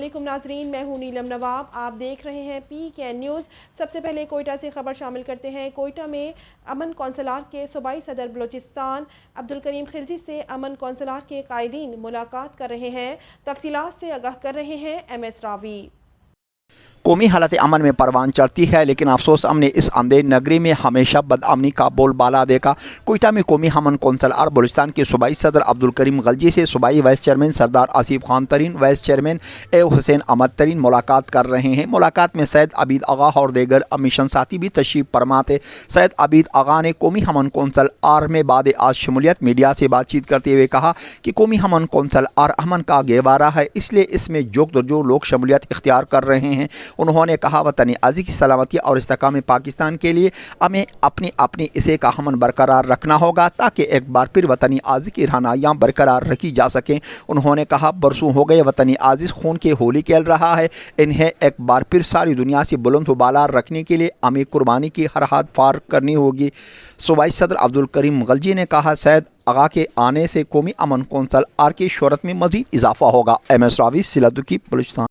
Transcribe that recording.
علیکم ناظرین، میں ہوں نیلم نواب، آپ دیکھ رہے ہیں PKN نیوز۔ سب سے پہلے کوئٹہ سے خبر شامل کرتے ہیں۔ کوئٹہ میں امن کونسلار کے صوبائی صدر بلوچستان عبدالکریم خلجی سے امن کونسلار کے قائدین ملاقات کر رہے ہیں۔ تفصیلات سے آگاہ کر رہے ہیں MS راوی۔ قومی حالت امن میں پروان چڑھتی ہے، لیکن افسوس ہم نے اس اندھیر نگری میں ہمیشہ بدامنی کا بول بالا دیکھا۔ کوئٹہ میں قومی امن کونسل اور بلوچستان کے صوبائی صدر عبدالکریم خلجی سے صوبائی وائس چیئرمین سردار آصف خان ترین، وائس چیئرمین اے حسین احمد ترین ملاقات کر رہے ہیں۔ ملاقات میں سید عبید آغا اور دیگر مشن ساتھی بھی تشریف فرما تھے۔ سید عبید آغا نے قومی امن کونسل آر میں بعد آج شمولیت میڈیا سے بات چیت کرتے ہوئے کہا کہ قومی امن کونسل آر امن کا گہوارہ ہے، اس لیے اس میں جو لوگ شمولیت اختیار کر رہے ہیں، انہوں نے کہا وطنی عزیز کی سلامتی اور استحکام پاکستان کے لیے ہمیں اپنی اسے کا امن برقرار رکھنا ہوگا تاکہ ایک بار پھر وطنی عزیز کی رہنائیاں برقرار رکھی جا سکیں۔ انہوں نے کہا برسوں ہو گئے وطنی عزیز خون کے ہولی کھیل رہا ہے، انہیں ایک بار پھر ساری دنیا سے بلند و بالا رکھنے کے لیے ہمیں قربانی کی ہر حد پار کرنی ہوگی۔ صوبائی صدر عبدالکریم خلجی نے کہا سید آغا کے آنے سے قومی امن کونسل آر کی شہرت میں مزید اضافہ ہوگا۔ MS راوی، سیلادکی، بلوچستان۔